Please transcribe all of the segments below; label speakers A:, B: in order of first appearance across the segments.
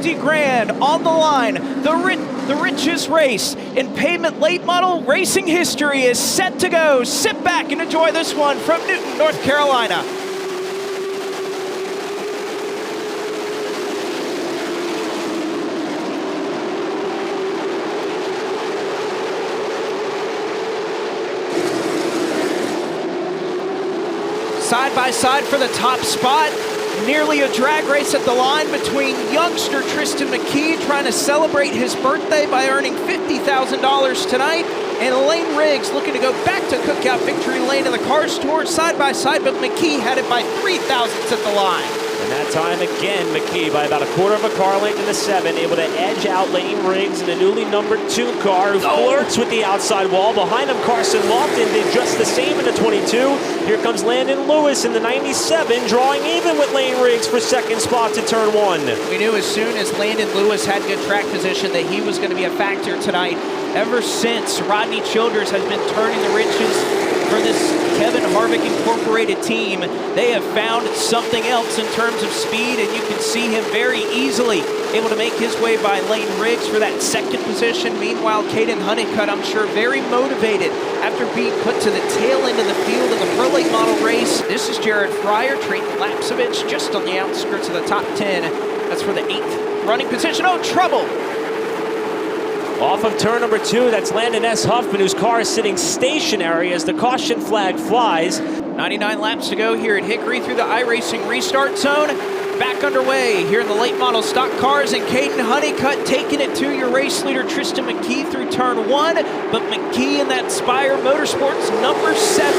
A: 50 grand on the line. The richest race in pavement late model racing history is set to go. Sit back and enjoy this one from Newton, North Carolina. Side by side for the top spot. Nearly a drag race at the line between youngster Tristan McKee trying to celebrate his birthday by earning $50,000 tonight, and Lane Riggs looking to go back to Cookout Victory Lane in the Cars Tour side by side, but McKee had it by 3 thousandths at the line.
B: And that time again, McKee by about a quarter of a car length in the 7, able to edge out Lane Riggs in the newly numbered 2 car, who flirts with the outside wall. Behind him, Carson Lofton did just the same in the 22. Here comes Landon Lewis in the 97, drawing even with Lane Riggs for second spot to turn 1.
A: We knew as soon as Landon Lewis had good track position that he was going to be a factor tonight. Ever since Rodney Childers has been turning the wrenches for this Kevin Harvick Incorporated team, they have found something else in terms of speed, and you can see him very easily able to make his way by Lane Riggs for that second position. Meanwhile, Caden Honeycutt, I'm sure, very motivated after being put to the tail end of the field in the Pro Late Model race. This is Jared Fryer, Trayton Lapsovich, just on the outskirts of the top 10. That's for the 8th running position. Oh, trouble!
B: Off of turn number 2, that's Landon S. Huffman, whose car is sitting stationary as the caution flag flies.
A: 99 laps to go here at Hickory through the iRacing restart zone. Back underway here in the late model stock cars, and Caden Honeycutt taking it to your race leader Tristan McKee through turn 1, but McKee in that Spire Motorsports number 7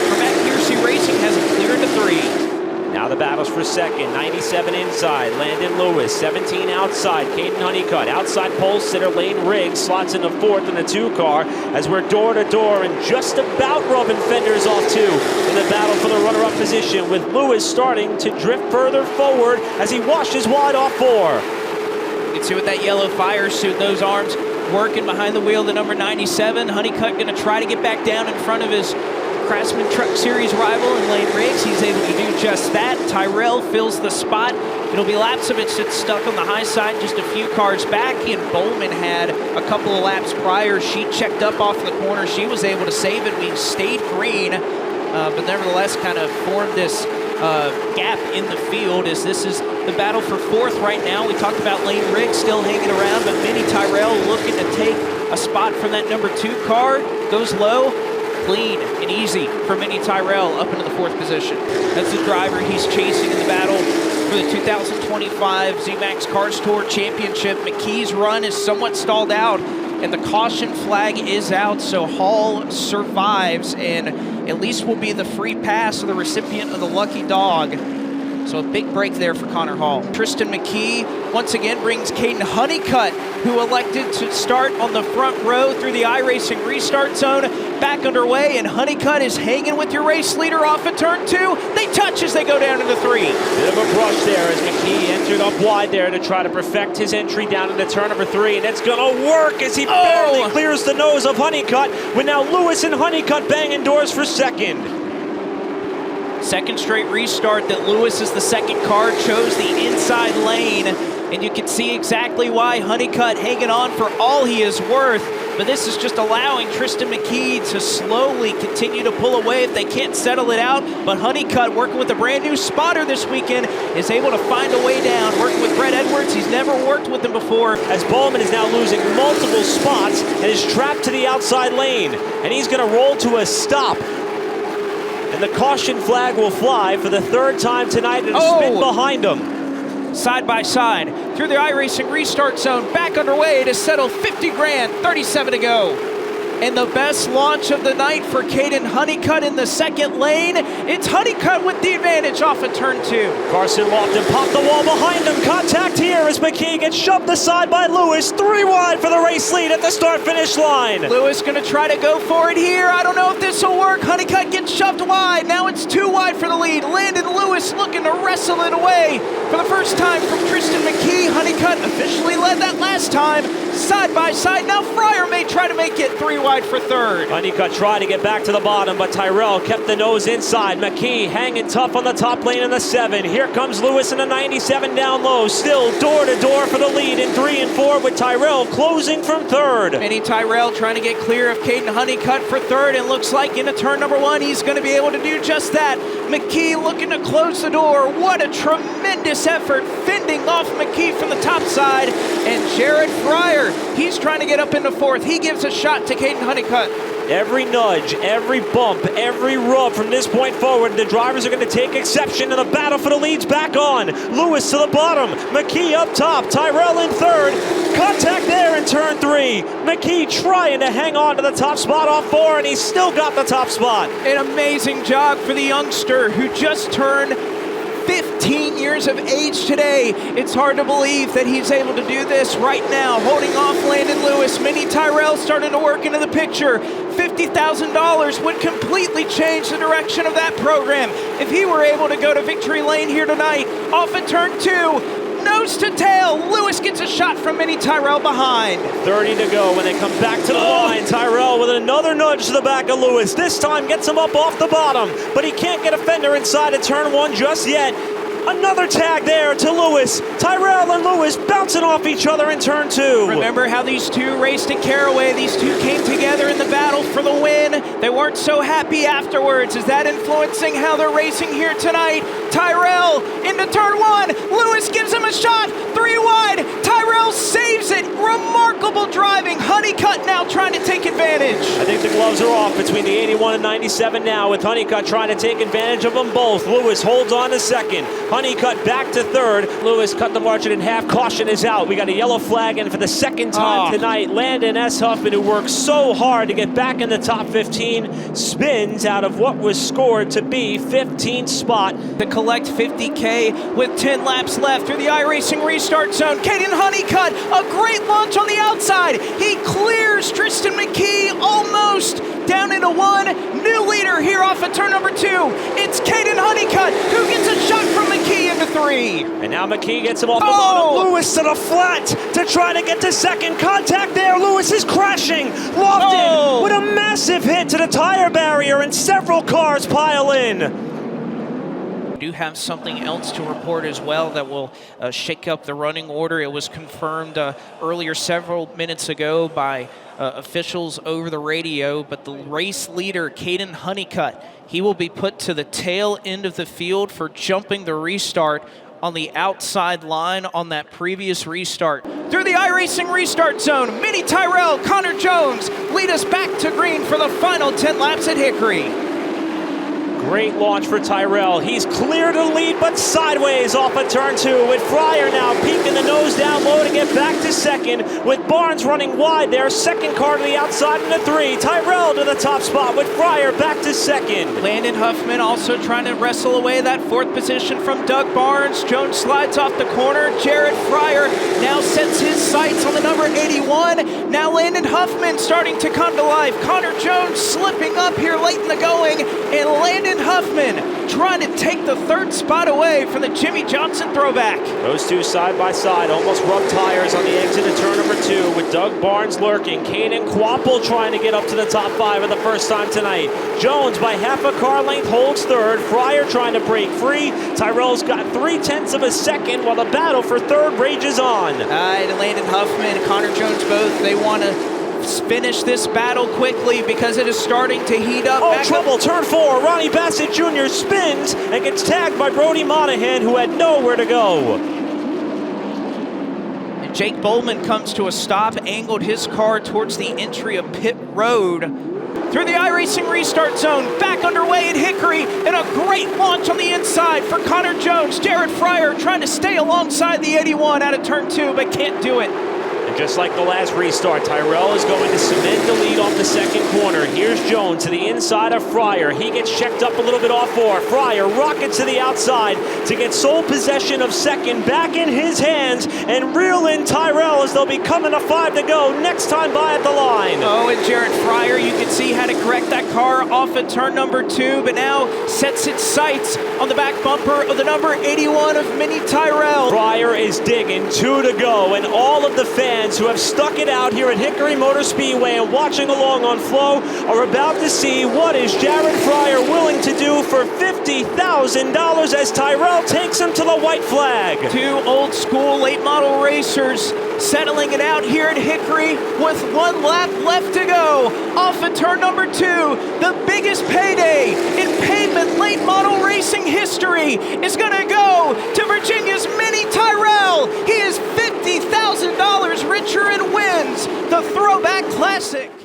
A: from Hickory Racing has it cleared to 3.
B: Now the battles for second. 97 inside, Landon Lewis. 17 outside, Caden Honeycutt. Outside pole sitter Lane Riggs slots into 4th in the 2 car as we're door to door and just about rubbing fenders off 2 in the battle for the runner-up position, with Lewis starting to drift further forward as he washes wide off 4.
A: You can see with that yellow fire suit, those arms working behind the wheel, the number 97. Honeycutt going to try to get back down in front of his Craftsman Truck Series rival in Lane Riggs. He's able to do just that. Tyrell fills the spot. It'll be Lapsovich that's stuck on the high side just a few cars back. He and Bowman had a couple of laps prior. She checked up off the corner. She was able to save it. We stayed green, but nevertheless kind of formed this gap in the field as this is the battle for 4th right now. We talked about Lane Riggs still hanging around, but Vinny Tyrell looking to take a spot from that number 2 car. Goes low. Clean and easy for Vinny Tyrell up into the 4th position. That's the driver he's chasing in the battle for the 2025 ZMAX Cars Tour Championship. McKee's run is somewhat stalled out, and the caution flag is out, so Hall survives and at least will be the free pass of the recipient of the lucky dog. So a big break there for Connor Hall. Tristan McKee once again brings Caden Honeycutt, who elected to start on the front row through the iRacing restart zone, back underway, and Honeycutt is hanging with your race leader off at turn 2. They touch as they go down into 3.
B: Bit of a brush there as McKee entered up wide there to try to perfect his entry down into turn number 3, and it's gonna work as he barely clears the nose of Honeycutt, with now Lewis and Honeycutt banging doors for second.
A: Second straight restart that Lewis is the second car, chose the inside lane, and you can see exactly why Honeycutt hanging on for all he is worth, but this is just allowing Tristan McKee to slowly continue to pull away if they can't settle it out. But Honeycutt, working with a brand new spotter this weekend, is able to find a way down, working with Brett Edwards. He's never worked with him before.
B: As Bowman is now losing multiple spots and is trapped to the outside lane, and he's gonna roll to a stop. And the caution flag will fly for the 3rd time tonight and spin behind him.
A: Side by side through the iRacing restart zone, back underway to settle 50 grand, 37 to go. And the best launch of the night for Caden Honeycutt in the 2nd lane. It's Honeycutt with the advantage off of turn 2.
B: Carson Lofton popped the wall behind him. Contact here as McKee gets shoved aside by Lewis. 3 wide for the race lead at the start-finish line.
A: Lewis gonna try to go for it here. I don't know if this will work. Honeycutt gets shoved wide. Now it's 2 wide for the lead. Landon Lewis looking to wrestle it away for the first time from Tristan McKee. Honeycutt officially led that last time. side by side. Now Fryer may try to make it 3 wide for third.
B: Honeycutt tried to get back to the bottom, but Tyrell kept the nose inside. McKee hanging tough on the top lane in the 7. Here comes Lewis in the 97 down low. Still door to door for the lead in 3 and 4 with Tyrell closing from third.
A: Mini Tyrell trying to get clear of Caden Honeycutt for third, and looks like into turn number 1 he's going to be able to do just that. McKee looking to close the door. What a tremendous effort fending off McKee from the top side. And Jared Fryer, he's trying to get up into 4th. He gives a shot to Caden Honeycutt.
B: Every nudge, every bump, every rub from this point forward, the drivers are going to take exception, and the battle for the lead's back on. Lewis to the bottom, McKee up top, Tyrell in 3rd. Contact there in turn 3. McKee trying to hang on to the top spot off 4, and he's still got the top spot.
A: An amazing job for the youngster who just turned 15 years of age today. It's hard to believe that he's able to do this right now, holding off Landon Lewis. Mini Tyrell starting to work into the picture. $50,000 would completely change the direction of that program if he were able to go to victory lane here tonight. Off at turn 2. Nose to tail, Lewis gets a shot from Mini Tyrell behind.
B: 30 to go when they come back to the line. Tyrell with another nudge to the back of Lewis. This time gets him up off the bottom, but he can't get a fender inside of turn 1 just yet. Another tag there to Lewis. Tyrell and Lewis bouncing off each other in turn 2.
A: Remember how these two raced at Caraway? These two came together in the battle for the win. They weren't so happy afterwards. Is that influencing how they're racing here tonight? Tyrell into turn 1. Lewis gives him a shot. 3 wide. Tyrell saves it. Remarkable driving. Honeycutt now trying to take advantage.
B: I think the gloves are off between the 81 and 97 now, with Honeycutt trying to take advantage of them both. Lewis holds on to 2nd. Honeycutt back to 3rd. Lewis cut the margin in half. Caution is out. We got a yellow flag, and for the 2nd time tonight, Landon S. Huffman, who worked so hard to get back in the top 15, spins out of what was scored to be 15th spot.
A: To collect $50K with 10 laps left through the iRacing restart zone. Caden Honeycutt, a great launch on the outside. He clears Tristan McKee almost down into 1. New leader here off of turn number 2. It's Caden Honeycutt who gets a shot from McKee into 3.
B: And now McKee gets him off the bottom. Lewis to the flat to try to get to 2nd. Contact there. Lewis is crashing. Lofton with a massive hit to the tire barrier, and several cars pile in.
A: We do have something else to report as well that will shake up the running order. It was confirmed earlier several minutes ago by officials over the radio, but the race leader, Caden Honeycutt, he will be put to the tail end of the field for jumping the restart on the outside line on that previous restart. Through the iRacing restart zone, Mini Tyrell, Connor Jones lead us back to green for the final 10 laps at Hickory.
B: Great launch for Tyrell. He's clear to lead, but sideways off of turn 2, with Fryer now peeking the nose down low to get back to 2nd, with Barnes running wide there. 2nd car to the outside into 3. Tyrell to the top spot with Fryer back to 2nd.
A: Landon Huffman also trying to wrestle away that 4th position from Doug Barnes. Jones slides off the corner. Jared Fryer now sets his sights on the number 81. Now Landon Huffman starting to come to life. Connor Jones slipping up here late in the going, and Landon Huffman trying to take the 3rd spot away from the Jimmy Johnson Throwback.
B: Those two side by side, almost rubbed tires on the exit of turn number 2, with Doug Barnes lurking. Caden Quapple trying to get up to the top 5 for the first time tonight. Jones by half a car length holds 3rd. Fryer trying to break free. Tyrell's got 0.3 of a second while the battle for 3rd rages on.
A: Landon Huffman and Connor Jones both, they want to finish this battle quickly because it is starting to heat up.
B: Trouble, turn 4. Ronnie Bassett Jr. spins and gets tagged by Brody Monahan, who had nowhere to go.
A: And Jake Bowman comes to a stop, angled his car towards the entry of pit road. Through the iRacing restart zone, back underway at Hickory, and a great launch on the inside for Connor Jones. Jared Fryer trying to stay alongside the 81 out of turn 2, but can't do it.
B: And just like the last restart, Tyrell is going to cement the lead off the 2nd corner. Here's Jones to the inside of Fryer. He gets checked up a little bit off 4. Fryer rockets to the outside to get sole possession of 2nd back in his hands and reel in Tyrell as they'll be coming to 5 to go next time by at the line.
A: And Jared Fryer, you can see how to correct that car off at turn number 2, but now sets its sights on the back bumper of the number 81 of Mini Tyrell.
B: Fryer is digging, 2 to go, and all of the fans fans who have stuck it out here at Hickory Motor Speedway and watching along on Flo are about to see what is Jared Fryer willing to do for $50,000 as Tyrell takes him to the white flag.
A: Two old school late model racers settling it out here at Hickory with one lap left to go. Off at turn number 2, the biggest payday in pavement late model racing history is going to go to Virginia's Mini Tyrell. He is $50,000 richer and wins the Throwback Classic.